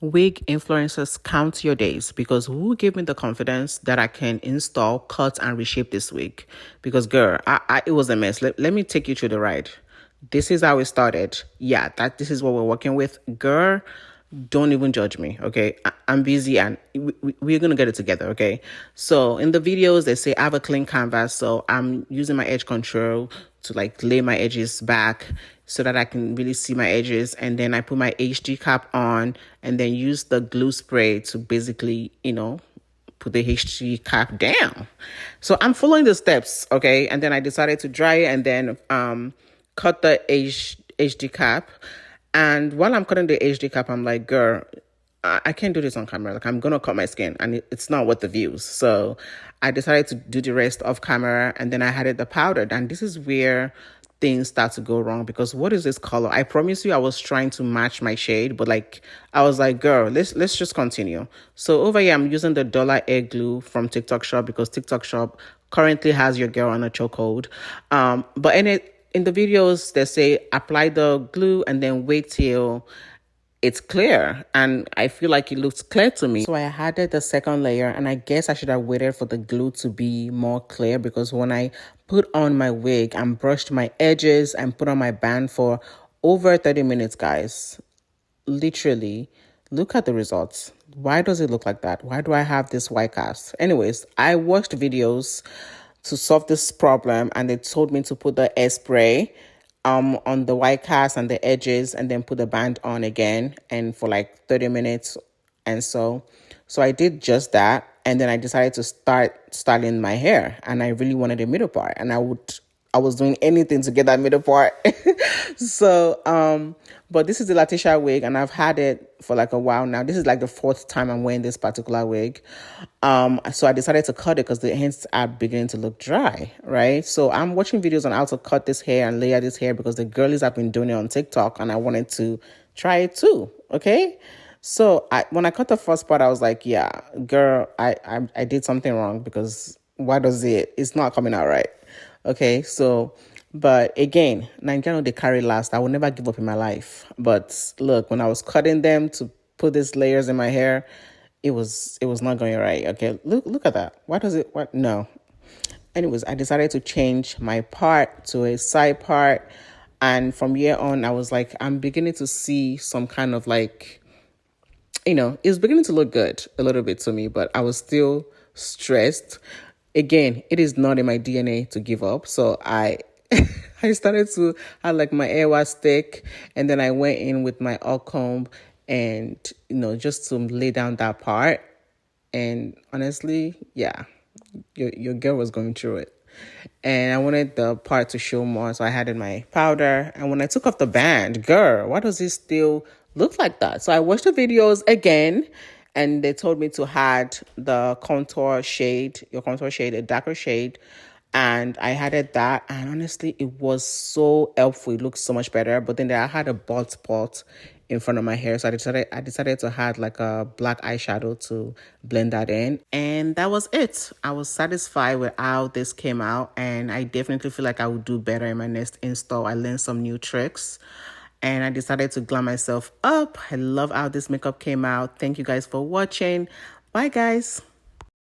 Wig influencers, count your days, because who gave me the confidence that I can install, cut, and reshape this wig? Because girl, it was a mess. Let me take you through the ride. This is how it started. Yeah, this is what we're working with. Girl, don't even judge me, okay? I'm busy and we're gonna get it together, okay? So in the videos, they say I have a clean canvas, so I'm using my edge control to like lay my edges back so that I can really see my edges. And then I put my HD cap on and then use the glue spray to basically, put the HD cap down. So I'm following the steps, okay? And then I decided to dry it and then cut the HD cap. And while I'm cutting the HD cap, I'm like, girl, I can't do this on camera. Like, I'm going to cut my skin and it's not worth the views. So I decided to do the rest off camera, and then I added the powder. And this is where things start to go wrong, because what is this color? I promise you I was trying to match my shade, but like I was like, girl, let's just continue. So over here I'm using the Dollar Air Glue from TikTok Shop, because TikTok Shop currently has your girl on a chokehold. But in the videos they say apply the glue and then wait till it's clear, and I feel like it looks clear to me. So I added the second layer, and I guess I should have waited for the glue to be more clear, because when I put on my wig and brushed my edges and put on my band for over 30 minutes, guys, literally, look at the results. Why does it look like that? Why do I have this white cast? Anyways, I watched videos to solve this problem, and they told me to put the hairspray on the white cast and the edges, and then put the band on again, and for like 30 minutes. And so I did just that, and then I decided to start styling my hair, and I really wanted a middle part, and I was doing anything to get that middle part. So but this is the Latisha wig, and I've had it for like a while now. This is like the 4th time I'm wearing this particular wig. So I decided to cut it because the ends are beginning to look dry, right? So I'm watching videos on how to cut this hair and layer this hair, because the girlies have been doing it on TikTok, and I wanted to try it too, okay? So when I cut the first part, I was like, yeah, girl, I did something wrong, because why does it's not coming out right? Okay, so, but again, Nigerian, they carry last. I will never give up in my life. But look, when I was cutting them to put these layers in my hair, it was not going right. Okay, look at that. What? No. Anyways, I decided to change my part to a side part. And from here on, I was like, I'm beginning to see some kind of like, it's beginning to look good a little bit to me, but I was still stressed. Again, it is not in my DNA to give up. So I started to have like my hair was thick, and then I went in with my oil comb and, just to lay down that part. And honestly, yeah, your girl was going through it. And I wanted the part to show more, so I added my powder. And when I took off the band, girl, why does it still look like that? So I watched the videos again, and they told me to add the contour shade, a darker shade. And I added that, and honestly, it was so helpful. It looked so much better. But then I had a bald spot in front of my hair, so I decided to add like a black eyeshadow to blend that in, and that was it. I was satisfied with how this came out, and I definitely feel like I would do better in my next install. I learned some new tricks, and I decided to glam myself up. I love how this makeup came out. Thank you guys for watching. Bye, guys.